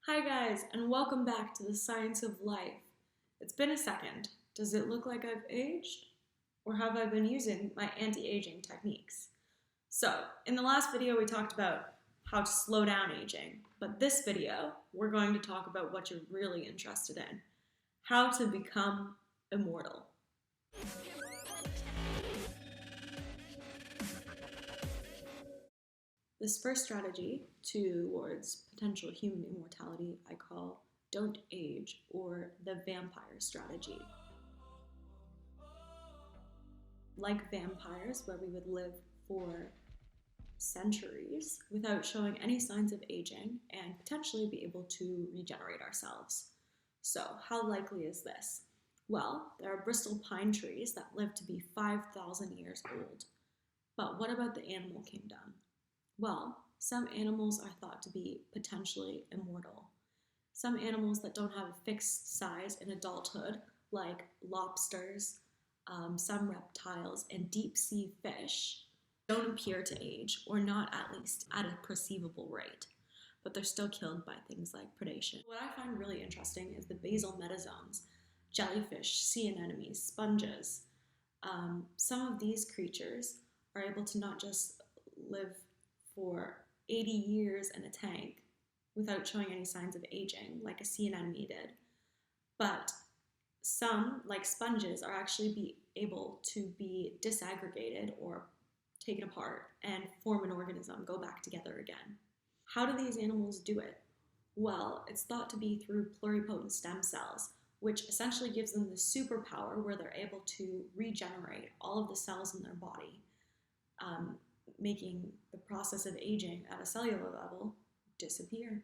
Hi guys, and welcome back to the Science of Life. It's been a second. Does it look like I've aged? Or have I been using my anti-aging techniques? So, in the last video we talked about how to slow down aging, but this video we're going to talk about what you're really interested in, how to become immortal. This first strategy towards potential human immortality I call don't age, or the vampire strategy. Like vampires, where we would live for centuries without showing any signs of aging and potentially be able to regenerate ourselves. So, how likely is this? Well, there are Bristol pine trees that live to be 5,000 years old. But what about the animal kingdom? Well, some animals are thought to be potentially immortal. Some animals that don't have a fixed size in adulthood, like lobsters, some reptiles, and deep-sea fish, don't appear to age, or not at least at a perceivable rate, but they're still killed by things like predation. What I find really interesting is the basal metazoans, jellyfish, sea anemones, sponges. Some of these creatures are able to not just live for 80 years in a tank without showing any signs of aging, like a sea anemone did, but some, like sponges, are actually able to be disaggregated or taken apart and form an organism, go back together again. How do these animals do it? Well, it's thought to be through pluripotent stem cells, which essentially gives them the superpower where they're able to regenerate all of the cells in their body, making the process of aging at a cellular level disappear.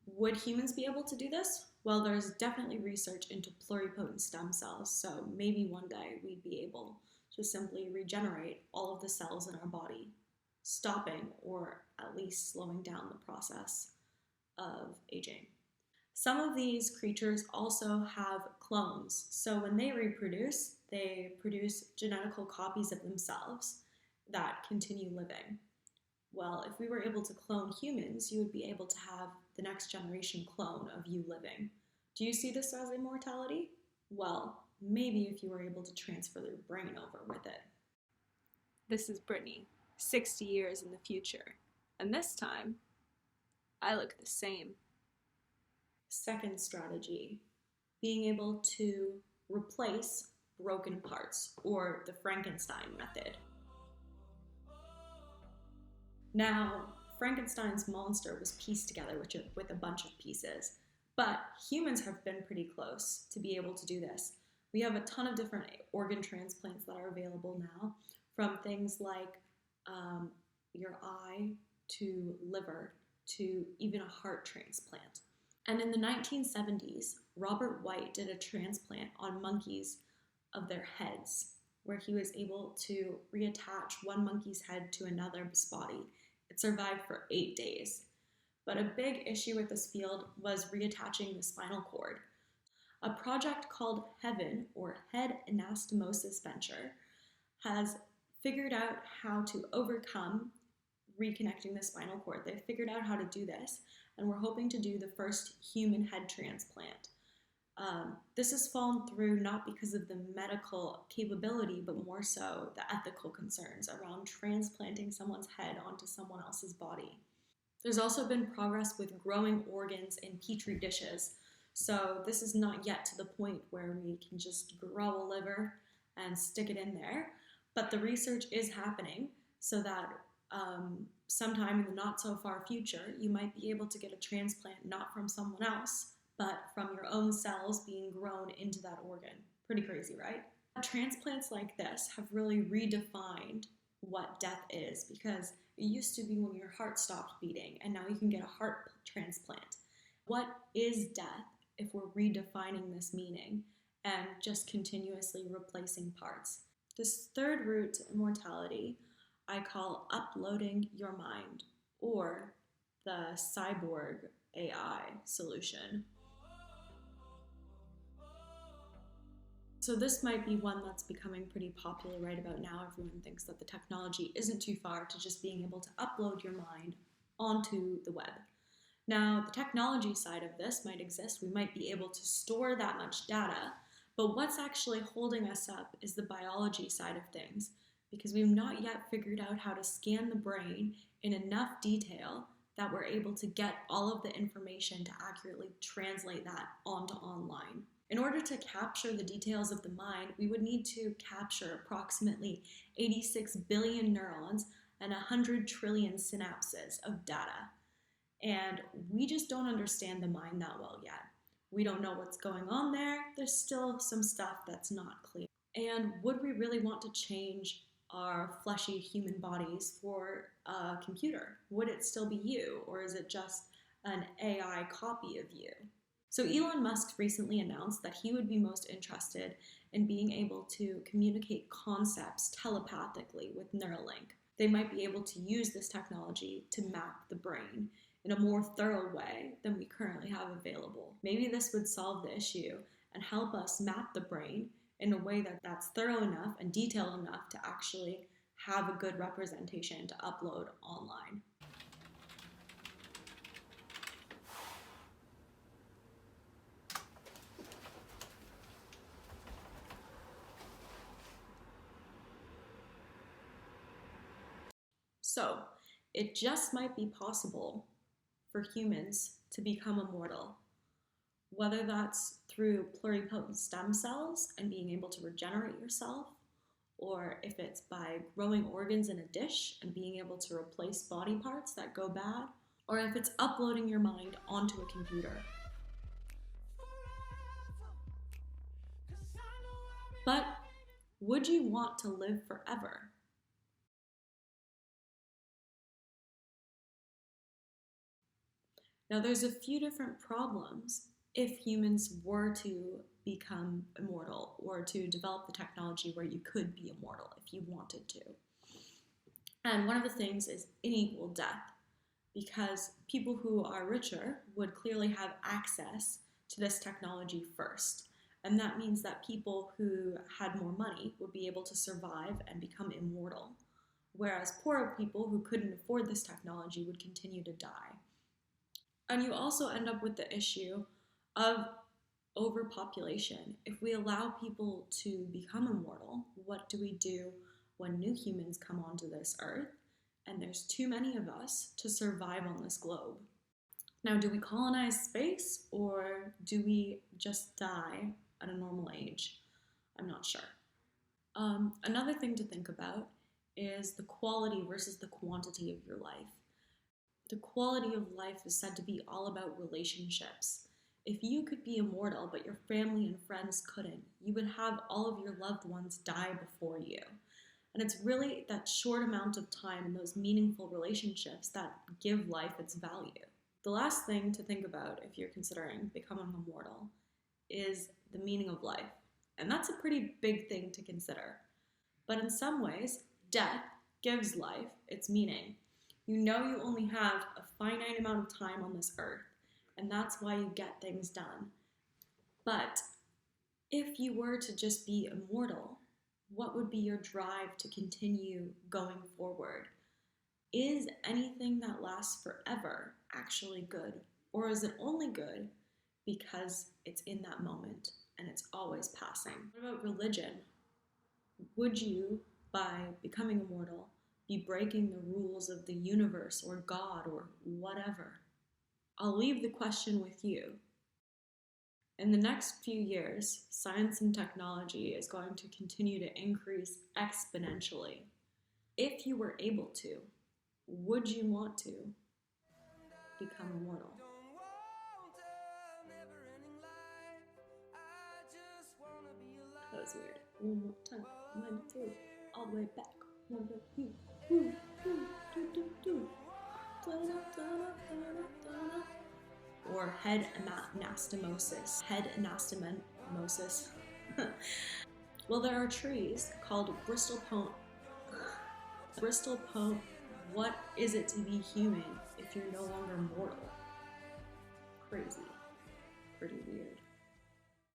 Would humans be able to do this? Well, there's definitely research into pluripotent stem cells, so maybe one day we'd be able to simply regenerate all of the cells in our body, stopping or at least slowing down the process of aging. Some of these creatures also have clones, so when they produce genetical copies of themselves that continue living. Well, if we were able to clone humans, you would be able to have the next generation clone of you living. Do you see this as immortality? Well, maybe if you were able to transfer their brain over with it. This is Brittany, 60 years in the future, and this time, I look the same. Second strategy, being able to replace broken parts, or the Frankenstein method. Now, Frankenstein's monster was pieced together with a bunch of pieces, but humans have been pretty close to be able to do this. We have a ton of different organ transplants that are available now, from things like your eye to liver to even a heart transplant. And in the 1970s, Robert White did a transplant on monkeys of their heads, where he was able to reattach one monkey's head to another's body. It survived for 8 days. But a big issue with this field was reattaching the spinal cord. A project called HEAVEN, or Head Anastomosis Venture, has figured out how to overcome reconnecting the spinal cord. They've figured out how to do this, and we're hoping to do the first human head transplant. This has fallen through not because of the medical capability, but more so the ethical concerns around transplanting someone's head onto someone else's body. There's also been progress with growing organs in petri dishes, so this is not yet to the point where we can just grow a liver and stick it in there, but the research is happening so that sometime in the not so far future, you might be able to get a transplant not from someone else, but from your own cells being grown into that organ. Pretty crazy, right? Transplants like this have really redefined what death is, because it used to be when your heart stopped beating, and now you can get a heart transplant. What is death if we're redefining this meaning and just continuously replacing parts? This third route to immortality I call uploading your mind, or the cyborg AI solution. So this might be one that's becoming pretty popular right about now. Everyone thinks that the technology isn't too far to just being able to upload your mind onto the web. Now, the technology side of this might exist. We might be able to store that much data, but what's actually holding us up is the biology side of things, because we've not yet figured out how to scan the brain in enough detail that we're able to get all of the information to accurately translate that onto online. In order to capture the details of the mind, we would need to capture approximately 86 billion neurons and 100 trillion synapses of data. And we just don't understand the mind that well yet. We don't know what's going on there. There's still some stuff that's not clear. And would we really want to change our fleshy human bodies for a computer? Would it still be you, or is it just an AI copy of you? So Elon Musk recently announced that he would be most interested in being able to communicate concepts telepathically with Neuralink. They might be able to use this technology to map the brain in a more thorough way than we currently have available. Maybe this would solve the issue and help us map the brain in a way that's thorough enough and detailed enough to actually have a good representation to upload online. So, it just might be possible for humans to become immortal, whether that's through pluripotent stem cells and being able to regenerate yourself, or if it's by growing organs in a dish and being able to replace body parts that go bad, or if it's uploading your mind onto a computer. But would you want to live forever? Now, there's a few different problems if humans were to become immortal or to develop the technology where you could be immortal if you wanted to. And one of the things is unequal death, because people who are richer would clearly have access to this technology first. And that means that people who had more money would be able to survive and become immortal, whereas poorer people who couldn't afford this technology would continue to die. And you also end up with the issue of overpopulation. If we allow people to become immortal, what do we do when new humans come onto this earth and there's too many of us to survive on this globe? Now, do we colonize space, or do we just die at a normal age? I'm not sure. Another thing to think about is the quality versus the quantity of your life. The quality of life is said to be all about relationships. If you could be immortal, but your family and friends couldn't, you would have all of your loved ones die before you. And it's really that short amount of time and those meaningful relationships that give life its value. The last thing to think about if you're considering becoming immortal is the meaning of life. And that's a pretty big thing to consider. But in some ways, death gives life its meaning. You know you only have a finite amount of time on this earth, and that's why you get things done. But if you were to just be immortal, what would be your drive to continue going forward? Is anything that lasts forever actually good? Or is it only good because it's in that moment and it's always passing? What about religion? Would you, by becoming immortal, be breaking the rules of the universe or God or whatever? I'll leave the question with you. In the next few years, science and technology is going to continue to increase exponentially. If you were able to, would you want to become immortal? That was weird. One more time. 1, 2, all the way back. 1, 2, 3. Or head anastomosis. Head anastomosis. Well, there are trees called Bristol pome. Bristol pome. What is it to be human if you're no longer mortal? Crazy. Pretty weird.